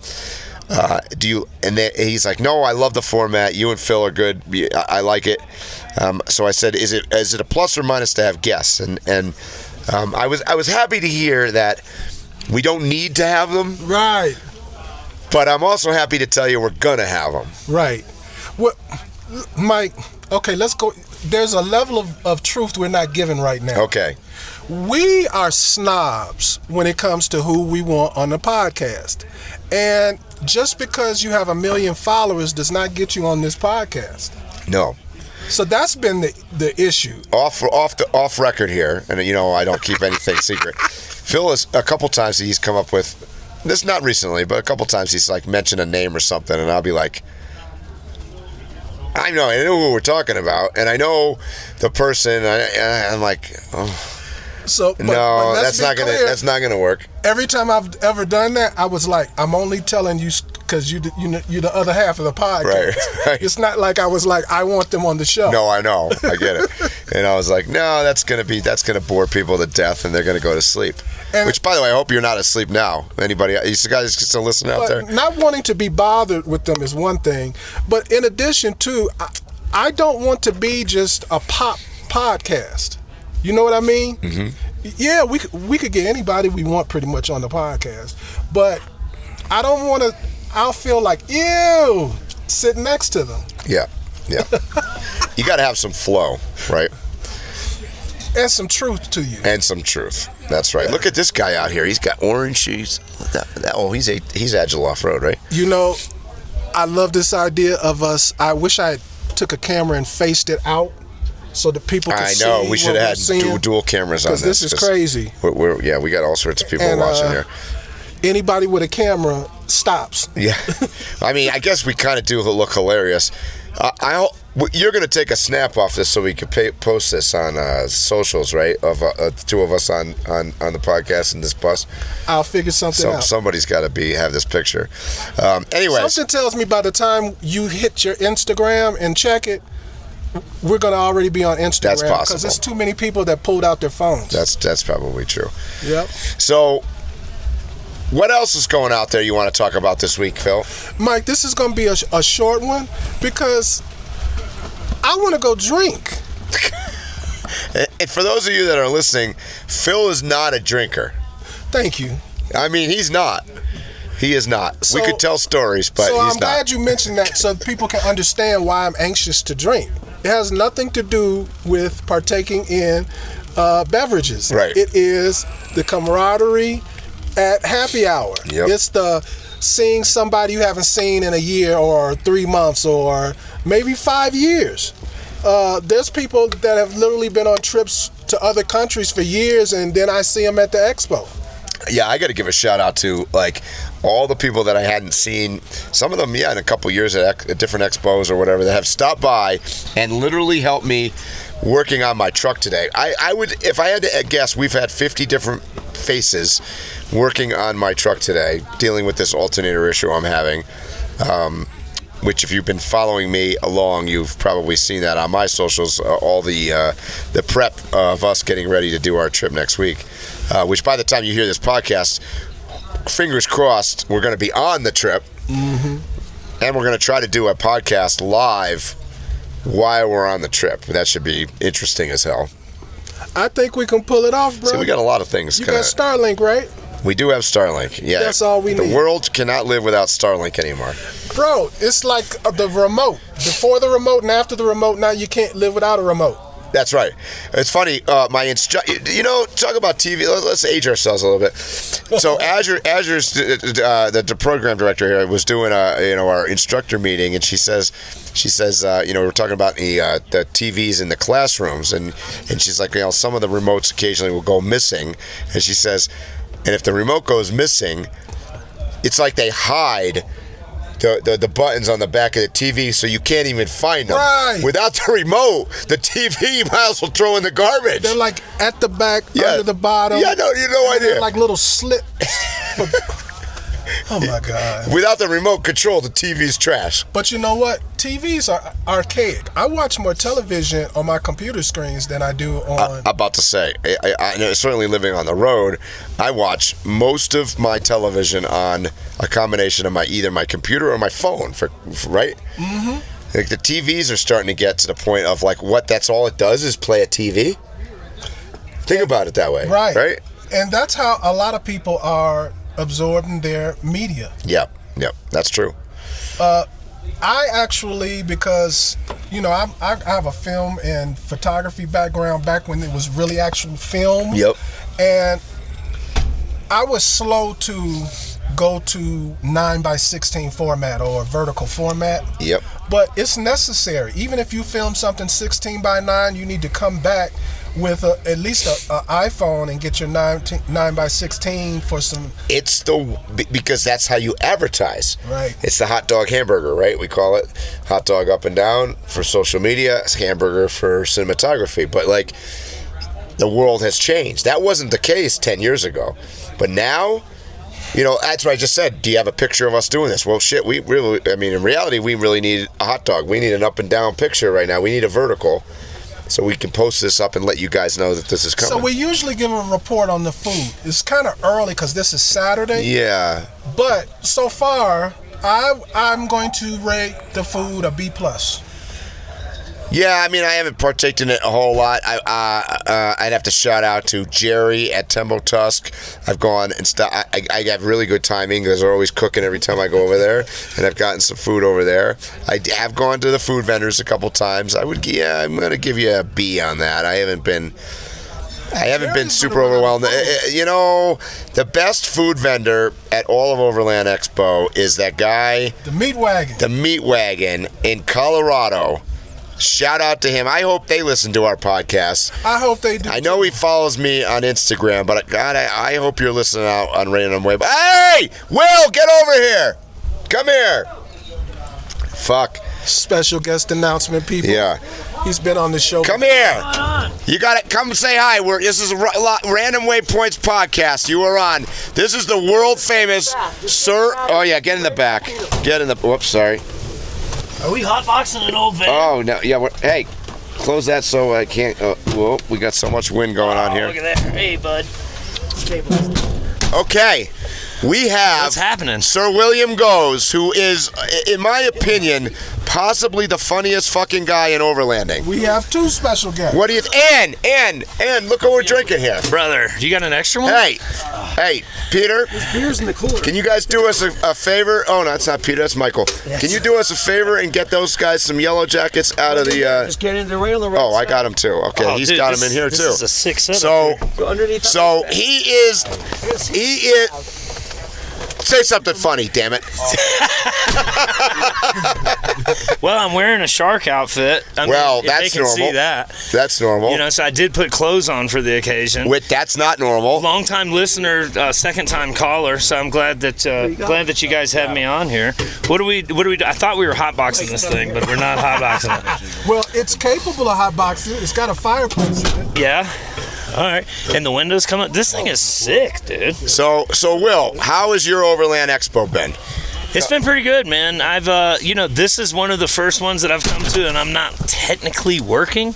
He's like, no, I love the format. You and Phil are good. I like it. So I said, is it a plus or minus to have guests? And I was happy to hear that we don't need to have them. Right. But I'm also happy to tell you we're gonna have them. Right. What, Mike? Okay, let's go. There's a level of truth we're not giving right now. Okay. We are snobs when it comes to who we want on the podcast. And just because you have 1 million followers does not get you on this podcast. No. So that's been the issue. Off record here, and I don't keep anything secret. Phil has a couple times he's come up with this, not recently, but a couple times he's like mentioned a name or something, and I'll be like, I know who we're talking about, and I know the person. I'm like, oh. So but that's not gonna work. Every time I've ever done that, I was like, I'm only telling you because you're the other half of the podcast. Right. It's not like I was like, I want them on the show. No, I know, I get it. And I was like, no, that's gonna bore people to death, and they're gonna go to sleep. And which, by the way, I hope you're not asleep now. Anybody, you guys still listening out there? Not wanting to be bothered with them is one thing, but in addition to, I don't want to be just a pop podcast. You know what I mean? Mm-hmm. Yeah, we could get anybody we want pretty much on the podcast, but I don't want to. I'll feel like ew sitting next to them. Yeah. You got to have some flow, right? And some truth to you. And some truth. That's right. Look at this guy out here. He's got orange shoes. He's Agile off-road, right? I love this idea of us. I wish I took a camera and faced it out so that people could see. I know. We should have had dual cameras on this. Because this is crazy. We got all sorts of people watching here. Anybody with a camera stops. Yeah. I mean, I guess we kind of do look hilarious. You're going to take a snap off this so we can post this on socials, right? Of the two of us on the podcast in this bus. I'll figure something out. Somebody's got to have this picture. Anyways. Something tells me by the time you hit your Instagram and check it, we're going to already be on Instagram. That's possible. Because there's too many people that pulled out their phones. That's probably true. Yep. So, what else is going out there you want to talk about this week, Phil? Mike, this is going to be a short one because I want to go drink. And for those of you that are listening, Phil is not a drinker. Thank you. I mean, he's not. He is not. We could tell stories, but he's not. So I'm glad you mentioned that so people can understand why I'm anxious to drink. It has nothing to do with partaking in beverages. Right. It is the camaraderie at happy hour. Yep. It's the seeing somebody you haven't seen in a year or 3 months or maybe 5 years. There's people that have literally been on trips to other countries for years, and then I see them at the expo. Yeah, I got to give a shout out to like all the people that I hadn't seen. Some of them, in a couple years at different expos or whatever, that have stopped by and literally helped me working on my truck today. I would, if I had to guess, we've had 50 different faces working on my truck today, dealing with this alternator issue I'm having. Which, if you've been following me along, you've probably seen that on my socials. All the prep of us getting ready to do our trip next week. Which, by the time you hear this podcast, fingers crossed, we're going to be on the trip, and we're going to try to do a podcast live while we're on the trip. That should be interesting as hell. I think we can pull it off, bro. So we got a lot of things. You got Starlink, right? We do have Starlink. Yeah, that's all we need. The world cannot live without Starlink anymore. Bro, it's like the remote. Before the remote and after the remote, now you can't live without a remote. That's right. It's funny. Talk about TV. Let's age ourselves a little bit. So Azure's the program director here was doing our instructor meeting, and she says we're talking about the TVs in the classrooms, and she's like, some of the remotes occasionally will go missing, and she says, and if the remote goes missing, it's like they hide the buttons on the back of the TV, so you can't even find them. Right. Without the remote, the TV you might as well throw in the garbage. They're like at the back, under the bottom. Yeah, no, you know idea. They're like little slips. Oh my God. Without the remote control, the TV's trash. But you know what? TVs are archaic. I watch more television on my computer screens than I do on... I'm about to say, I know, certainly living on the road, I watch most of my television on a combination of either my computer or my phone, right? Mm-hmm. Like the TVs are starting to get to the point of like, that's all it does is play a TV? Think about it that way. Right? And that's how a lot of people are absorbing their media. Yep, that's true. I actually, because I have a film and photography background back when it was really actual film. Yep. And I was slow to go to 9:16 format or vertical format. Yep. But it's necessary. Even if you film something 16:9, you need to come back with at least an iPhone and get your 9:16 for some. It's because that's how you advertise. Right. It's the hot dog hamburger, right? We call it hot dog up and down for social media, it's hamburger for cinematography. But like, the world has changed. That wasn't the case 10 years ago. But now, that's what I just said. Do you have a picture of us doing this? Well, shit, in reality, we really need a hot dog. We need an up and down picture right now. We need a vertical, so we can post this up and let you guys know that this is coming. So we usually give a report on the food. It's kind of early because this is Saturday. Yeah. But so far, I'm going to rate the food a B+. Yeah, I haven't partaken in it a whole lot. I'd have to shout out to Jerry at Tembo Tusk. I've gone and I have really good timing because they're always cooking every time I go over there, and I've gotten some food over there. I have gone to the food vendors a couple times. I'm going to give you a B on that. I haven't been super overwhelmed. The best food vendor at all of Overland Expo is that guy, the Meat Wagon. The Meat Wagon in Colorado. Shout out to him. I hope they listen to our podcast. I hope they do. I know he follows me on Instagram, but God, I hope you're listening out on Random Waypoints. Hey, Will, get over here. Come here. Fuck. Special guest announcement, people. Yeah. He's been on the show. Come here. You got to come say hi. This is a Random Waypoints Podcast. You are on. This is the world famous Sir. Oh, yeah, get in the back. Whoops, sorry. Are we hotboxing an old van? Oh, no. Yeah, hey, close that so I can't. Whoa, we got so much wind going on here. Look at that. Hey, bud. Okay. We have What's happening? Sir William Goes, who is, in my opinion, possibly the funniest fucking guy in overlanding. We have 2 special guests. What do you? And look what we're drinking here, brother. You got an extra one? Hey, Peter. There's beers in the cooler. Can you guys do us a favor? Oh no, it's not Peter. That's Michael. Yes. Can you do us a favor and get those guys some yellow jackets out of the? Just get in the rail. Oh, I got them too. Okay, he's got them in here too. This is a sick setup. So he is. Say something funny, damn it. Well, I'm wearing a shark outfit. I mean, that's they can normal. See that. That's normal. You know, so I did put clothes on for the occasion. That's not normal. Long-time listener, second-time caller. So I'm glad that you guys had me on here. What do we do? I thought we were hotboxing this thing, but we're not hotboxing it. Well, it's capable of hotboxing. It's got a fireplace in it. Yeah. All right, and the windows come up. This thing is sick, dude. So Will, how has your Overland Expo been? It's been pretty good, man. I've, this is one of the first ones that I've come to, and I'm not technically working,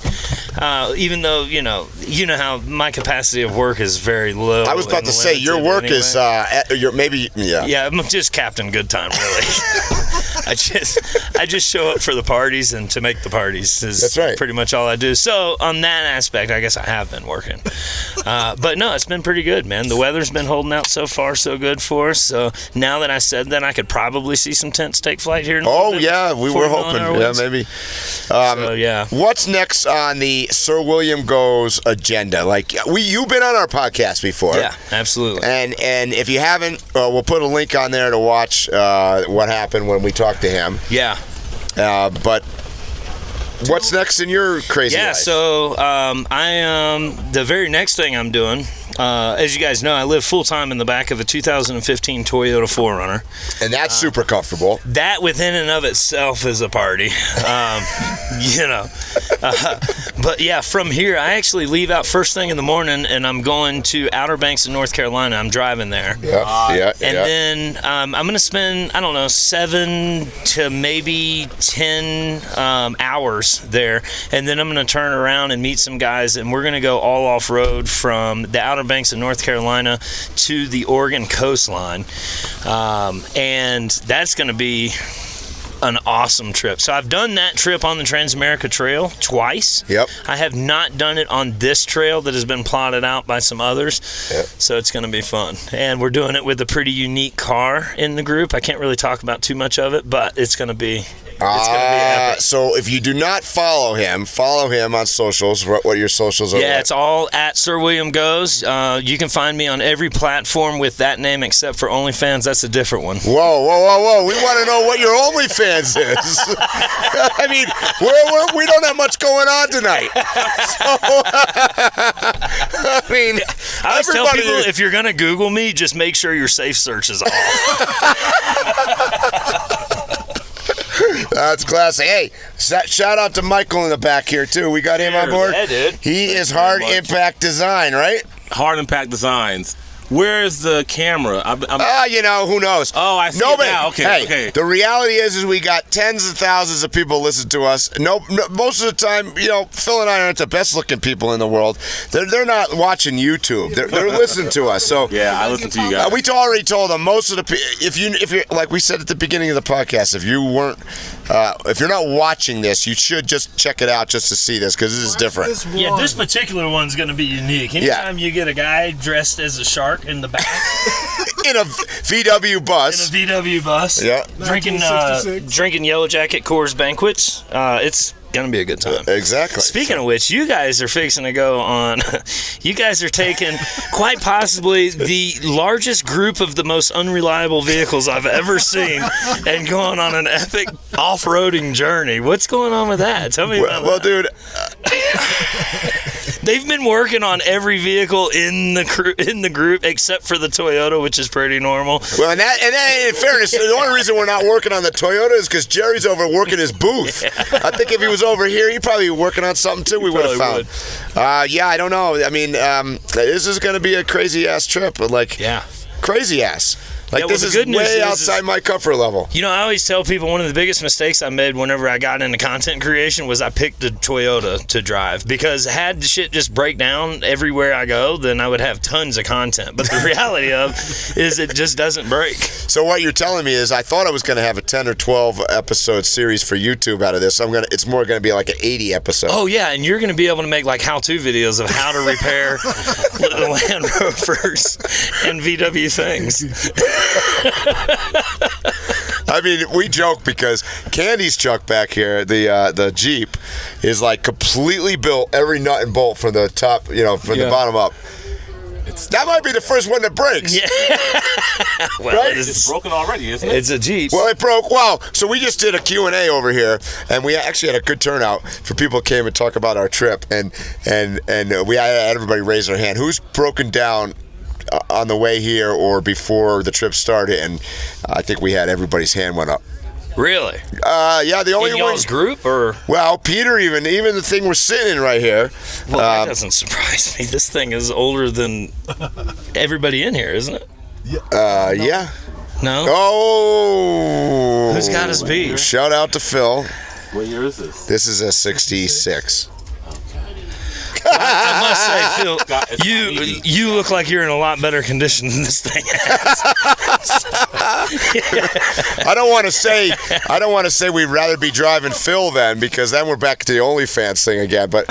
even though, you know how my capacity of work is very low. I was about to say, your work is, Yeah, I'm just Captain Good Time, really. I just show up for the parties and to make the parties is That's right. pretty much all I do. So on that aspect, I guess I have been working. But no, it's been pretty good, man. The weather's been holding out so far, so good for us. So now that I said that, I could probably see some tents take flight here in a little bit. Yeah, we were hoping. Yeah, maybe. Yeah. What's next on the Sir William Goes agenda? Like, you've been on our podcast before. Yeah, absolutely. And if you haven't, we'll put a link on there to watch what happened when we talked to him. Yeah. But what's next in your crazy life? Yeah, so the very next thing I'm doing, as you guys know, I live full-time in the back of a 2015 Toyota 4Runner. And that's super comfortable. That within and of itself is a party. But yeah, from here, I actually leave out first thing in the morning, and I'm going to Outer Banks in North Carolina. I'm driving there. And then I'm going to spend, 7 to maybe 10 hours there. And then I'm going to turn around and meet some guys, and we're going to go all off-road from the Outer Banks in North Carolina to the Oregon coastline. And that's going to be an awesome trip. So I've done that trip on the Transamerica Trail twice. Yep. I have not done it on this trail that has been plotted out by some others. Yep. So it's going to be fun. And we're doing it with a pretty unique car in the group. I can't really talk about too much of it, but it's going to be epic. So if you do not follow him on socials. What your socials are? Yeah, it's all at Sir William Goes. You can find me on every platform with that name except for OnlyFans. That's a different one. Whoa. We want to know what your OnlyFans is. I mean, we don't have much going on tonight. So, I mean, I always tell people, if you're going to Google me, just make sure your safe search is off. That's classic. Hey, shout out to Michael in the back here, too. We got him on board. Yeah, dude. He is Hard Impact Design, right? Hard Impact Designs. Where's the camera? Who knows? Oh, I see it now. Okay. The reality is we got tens of thousands of people listen to us. No, most of the time, Phil and I aren't the best looking people in the world. They're not watching YouTube. They're listening to us. So yeah, I listen to you guys. We already told them most of the if you're like we said at the beginning of the podcast, if you're not watching this, you should just check it out just to see this because this is different. Yeah, this particular one's going to be unique. Anytime you get a guy dressed as a shark in the back. In a VW bus. Yeah. Drinking Yellow Jacket Coors Banquets. It's going to be a good time. Exactly. Speaking of which, you guys are fixing to go on. You guys are taking quite possibly the largest group of the most unreliable vehicles I've ever seen and going on an epic off-roading journey. What's going on with that? Tell me about that. Well, dude. They've been working on every vehicle in the group except for the Toyota, which is pretty normal. Well, and in fairness, the only reason we're not working on the Toyota is because Jerry's over working his booth. Yeah. I think if he was over here, he'd probably be working on something too. We would have found. I don't know. I mean, this is going to be a crazy ass trip, but crazy ass. Like, Yeah, well, this the is good news way is outside my comfort level. You know, I always tell people one of the biggest mistakes I made whenever I got into content creation was I picked a Toyota to drive, because had the shit just break down everywhere I go, then I would have tons of content. But the reality of is it just doesn't break. So what you're telling me is I thought I was going to have a 10 or 12 episode series for YouTube out of this. It's more going to be like an 80 episode. Oh, yeah, and you're going to be able to make like how-to videos of how to repair Land Rovers and VW things. I mean, we joke because Candy's truck back here, the Jeep, is like completely built, every nut and bolt from the top, from the bottom up. That might be the first one that breaks. Yeah. Well, right? It's broken already, isn't it? It's a Jeep. Well, it broke. Wow. So we just did a Q&A over here, and we actually had a good turnout for people who came and talk about our trip, and we had everybody raise their hand. Who's broken down on the way here or before the trip started? And I think we had everybody's hand went up. Really? Yeah, the only in y'all's group, or? Well, Peter, even the thing we're sitting in right here. Well, that doesn't surprise me. This thing is older than everybody in here, isn't it? Yeah. No? Oh. Who's got his beat? Shout out to Phil. What year is this? This is a 66. I must say, Phil, you look like you're in a lot better condition than this thing has. I don't want to say we'd rather be driving Phil then, because then we're back to the OnlyFans thing again. But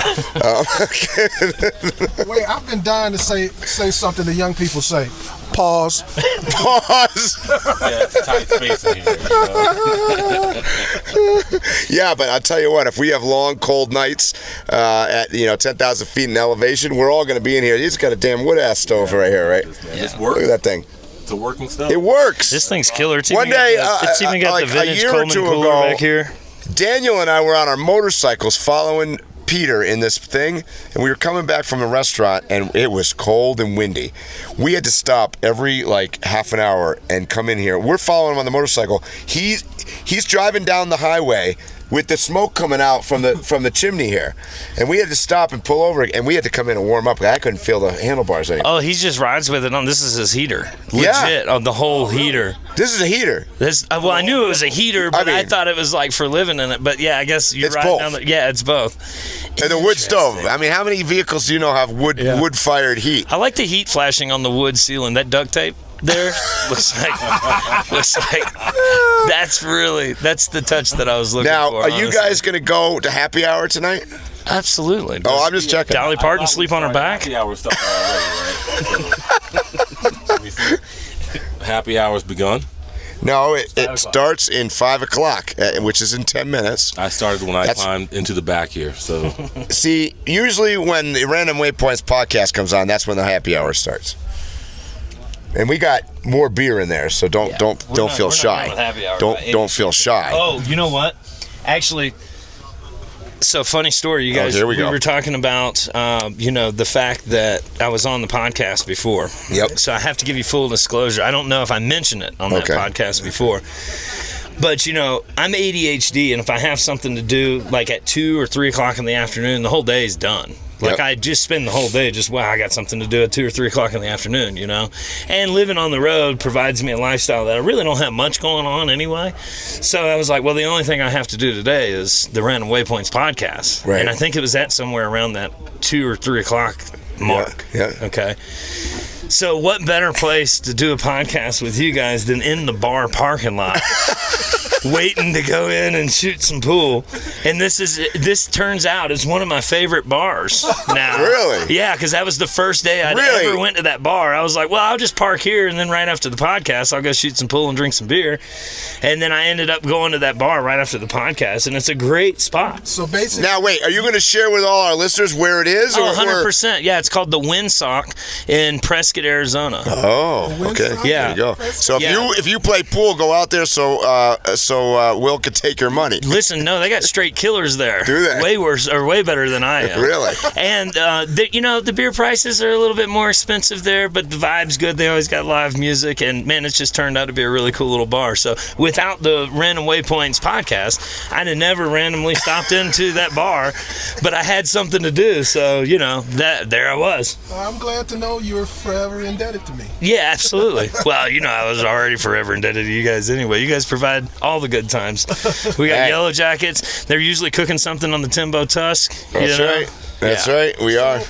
wait, I've been dying to say something the young people say. Pause. Pause. Yeah, it's a tight space in here. Yeah, but I'll tell you what, if we have long, cold nights at 10,000 feet in elevation, we're all going to be in here. It's got a damn wood-ass stove right here, right? It Look at that thing. It's a working stuff. It works. This thing's killer. It's One day, it's even got like the vintage a year or Coleman two cooler ago, back here. Daniel and I were on our motorcycles following Peter in this thing, and we were coming back from a restaurant, and it was cold and windy. We had to stop every half an hour and come in here. We're following him on the motorcycle. He's driving down the highway with the smoke coming out from the chimney here, and we had to stop and pull over, and we had to come in and warm up. I couldn't feel the handlebars anymore. Oh, he just rides with it on. This is his heater. Legit, Yeah. on the whole heater. This is a heater. Well, I knew it was a heater, but I mean, thought it was like for living in it. But yeah, I guess you're It's right. both. Yeah, it's both. And the wood stove. I mean, how many vehicles do you know have wood-fired heat? I like the heat flashing on the wood ceiling. That duct tape there looks like that's the touch that I was looking Now, for. are you guys going to go to happy hour tonight? Absolutely. Oh, I'm just checking. Dolly Parton sleep on her back? Happy hour started already, right? Let me see. Happy hour's begun. No, it starts in 5 o'clock, which is in 10 minutes. I started when I climbed into the back here. So, see, usually when the Random Waypoints podcast comes on, that's when the happy hour starts. And we got more beer in there, so don't feel shy. Don't feel shy. Oh, you know what? Actually, so funny story. You guys, here we go. were talking about, the fact that I was on the podcast before. Yep. So I have to give you full disclosure. I don't know if I mentioned it on that podcast before. But, I'm ADHD, and if I have something to do, like at 2 or 3 o'clock in the afternoon, the whole day is done. Like, I just spend the whole day I got something to do at 2 or 3 o'clock in the afternoon, And living on the road provides me a lifestyle that I really don't have much going on anyway. So I was like, well, the only thing I have to do today is the Random Waypoints podcast. Right. And I think it was at somewhere around that 2 or 3 o'clock mark. Yeah. Okay. So what better place to do a podcast with you guys than in the bar parking lot, waiting to go in and shoot some pool. And this turns out is one of my favorite bars now. Really? Yeah, because that was the first day I'd ever went to that bar. I was like, well, I'll just park here, and then right after the podcast, I'll go shoot some pool and drink some beer. And then I ended up going to that bar right after the podcast, and it's a great spot. So basically, now wait, are you going to share with all our listeners where it is? Oh, 100%. Yeah, it's called the Windsock in Prescott, Arizona. Oh, okay. Yeah. There you go. So if you play pool, go out there so so Will could take your money. Listen, no, they got straight killers there. Do they? Way worse, or way better than I am. Really? And the beer prices are a little bit more expensive there, but the vibe's good. They always got live music, and man, it's just turned out to be a really cool little bar. So without the Random Waypoints podcast, I'd have never randomly stopped into that bar, but I had something to do, so there I was. I'm glad to know you're forever indebted to me. Yeah, absolutely. Well, I was already forever indebted to you guys anyway. You guys provide all the good times. We got Yellow Jackets. They're usually cooking something on the Timbo Tusk. That's right. That's right. We are.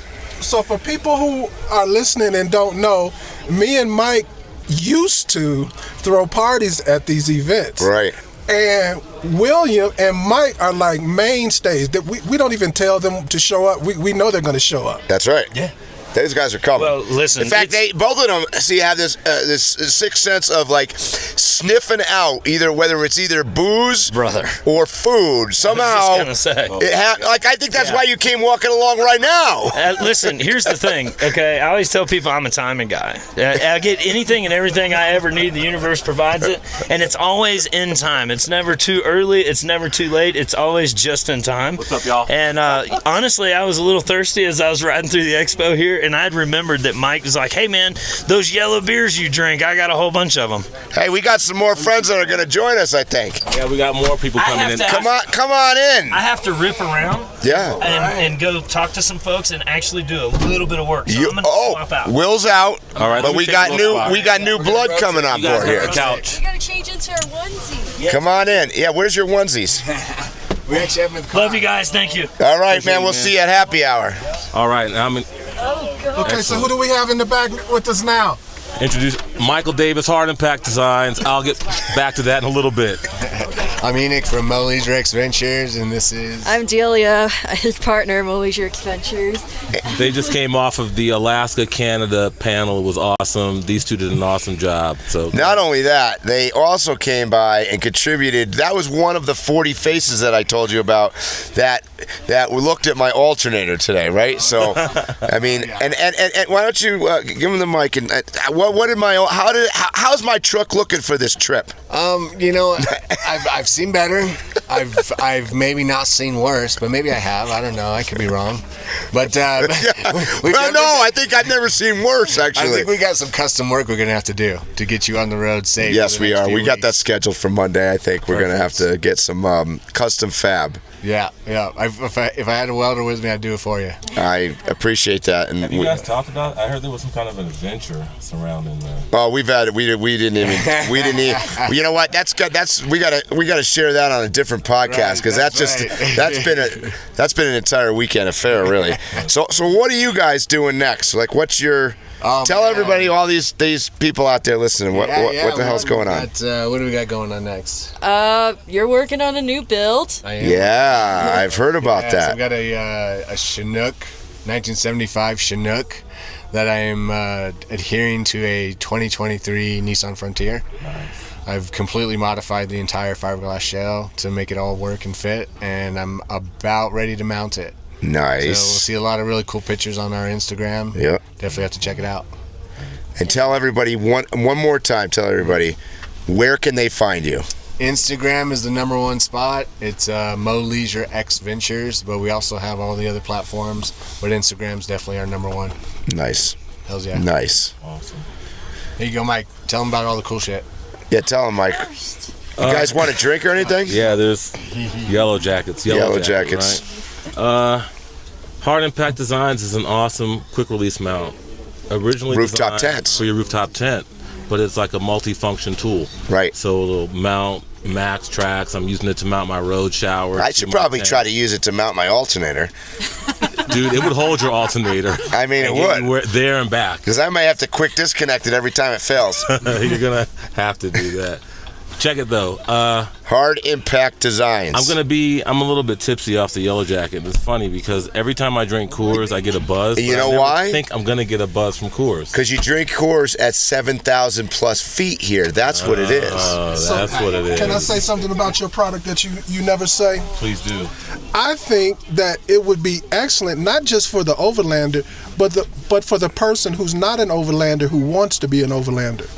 So for people who are listening and don't know, me and Mike used to throw parties at these events. Right. And William and Mike are like mainstays. That we don't even tell them to show up. We know they're going to show up. That's right. Yeah. Those guys are coming. Well, listen. In fact, both of them have this sixth sense of like sniffing out whether it's either booze, brother, or food. Somehow, I was just gonna say. I think that's why you came walking along right now. Listen, here's the thing. Okay, I always tell people I'm a timing guy. I get anything and everything I ever need. The universe provides it, and it's always in time. It's never too early. It's never too late. It's always just in time. What's up, y'all? And honestly, I was a little thirsty as I was riding through the expo here. And I'd remembered that Mike was like, hey, man, those yellow beers you drink, I got a whole bunch of them. Hey, we got some more friends that are going to join us, I think. Yeah, we got more people coming in. Come on in. I have to rip around and go talk to some folks and actually do a little bit of work. So I'm going to swap out. Will's out. All right, but we got new blood coming on board here. Couch. We got to change into our onesie. Come on in. Yeah, where's your onesies? We actually have them in the car. Love you guys. Thank you. All right, man. We'll see you at happy hour. All right, Okay, so who do we have in the back with us now? introduce Michael Davis, Hard Impact Designs. I'll get back to that in a little bit. I'm Enoch from Malaysia X Ventures, and this is... I'm Delia, his partner, Malaysia X Ventures. They just came off of the Alaska, Canada panel. It was awesome. These two did an awesome job. So not only that, they also came by and contributed. That was one of the 40 faces that I told you about that looked at my alternator today, right? So, I mean, and why don't you give him the mic and how's my truck looking for this trip? You know, I've seen better. I've maybe not seen worse, but maybe I have. I don't know. I could be wrong. But I think I've never seen worse. Actually, I think we got some custom work we're gonna have to do to get you on the road safe. Yes, we are. We got that scheduled for Monday. I think we're gonna have to get some custom fab. Yeah. If I had a welder with me, I'd do it for you. I appreciate that. And have you guys talked about? I heard there was some kind of an adventure surrounding that. Oh, we've had it. We didn't even. You know what? That's good. We gotta share that on a different podcast because that's been an entire weekend affair, really. So what are you guys doing next? Like, what's your? Tell everybody, all these people out there listening, what the hell's going on? What do we got going on next? You're working on a new build. I am. Yeah, I've heard about that. So I've got a Chinook, 1975 Chinook, that I am adhering to a 2023 Nissan Frontier. Nice. I've completely modified the entire fiberglass shell to make it all work and fit, and I'm about ready to mount it. Nice. So we'll see a lot of really cool pictures on our Instagram. Yep. Definitely have to check it out. And tell everybody one more time. Tell everybody, where can they find you? Instagram is the #1 spot. It's Malaysia X Ventures, but we also have all the other platforms. But Instagram's definitely our #1. Nice. Hells yeah. Nice. Awesome. There you go, Mike. Tell them about all the cool shit. Yeah, tell them, Mike. You guys want a drink or anything? Yeah, there's Yellow Jackets. Yellow Jackets. Right? Hard Impact Designs is an awesome quick release mount. Originally rooftop designed tents for your rooftop tent, but it's like a multi-function tool. Right. So it'll mount max tracks. I'm using it to mount my road shower. I should probably try to use it to mount my alternator. Dude, it would hold your alternator. I mean, it would. There and back. Because I may have to quick disconnect it every time it fails. You're going to have to do that. Check it, though. Hard Impact Designs. I'm a little bit tipsy off the Yellow Jacket. It's funny because every time I drink Coors, I get a buzz. You know why? I think I'm going to get a buzz from Coors. Because you drink Coors at 7,000 plus feet here. That's what it is. That's what it is. Can I say something about your product that you never say? Please do. I think that it would be excellent, not just for the Overlander, but for the person who's not an Overlander who wants to be an Overlander.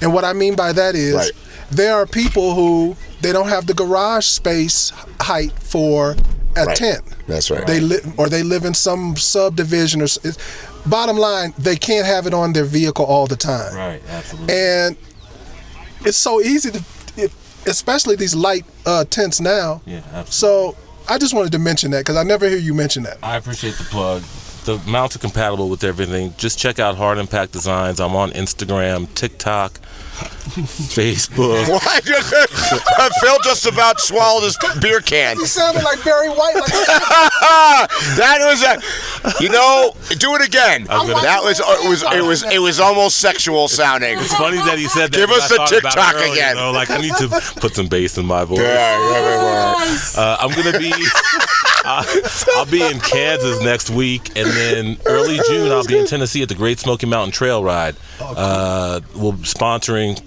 And what I mean by that is, there are people who they don't have the garage space height for a tent. That's right. They live in some subdivision, or bottom line, they can't have it on their vehicle all the time. Right, absolutely. And it's so easy to, especially these light tents now. Yeah, absolutely. So I just wanted to mention that because I never hear you mention that. I appreciate the plug. The mounts are compatible with everything. Just check out Hard Impact Designs. I'm on Instagram, TikTok, Facebook. Why? Phil just about swallowed his beer can. He sounded like Barry White. That was do it again. It was almost sexual sounding. It's funny that he said that. Give us the TikTok earlier, again. I need to put some bass in my voice. I'm gonna be. I'll be in Kansas next week, and then early June I'll be in Tennessee at the Great Smoky Mountain Trail Ride. We'll be sponsoring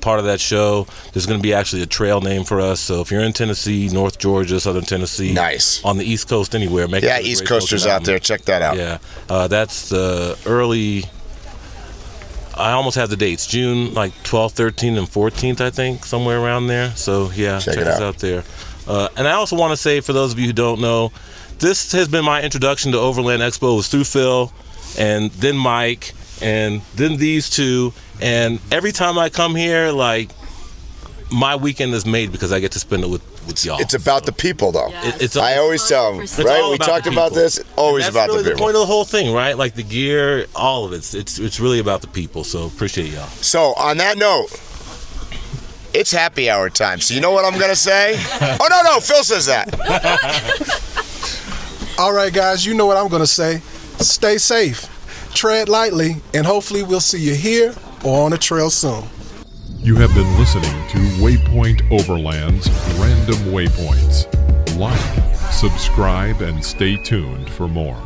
part of that show. There's going to be actually a trail name for us. So if you're in Tennessee, North Georgia, Southern Tennessee, nice, on the East Coast anywhere, East Coasters out there, check that out. Yeah, that's the early. I almost have the dates. June 12th, 13th, and 14th, I think, somewhere around there. So yeah, check us out there. And I also want to say, for those of you who don't know, this has been my introduction to Overland Expo. It was through Phil, and then Mike, and then these two. And every time I come here, my weekend is made because I get to spend it with y'all. It's about the people, though. Yes. I always tell them, right? We talked about this. Always about the people. That's the point of the whole thing, right? Like the gear, all of it. It's really about the people. So appreciate y'all. So on that note, it's happy hour time. So you know what I'm gonna say? Oh no, Phil says that. All right, guys, you know what I'm gonna say. Stay safe, tread lightly, and hopefully we'll see you here or on the trail soon. You have been listening to Waypoint Overland's Random Waypoints. Like, subscribe, and stay tuned for more.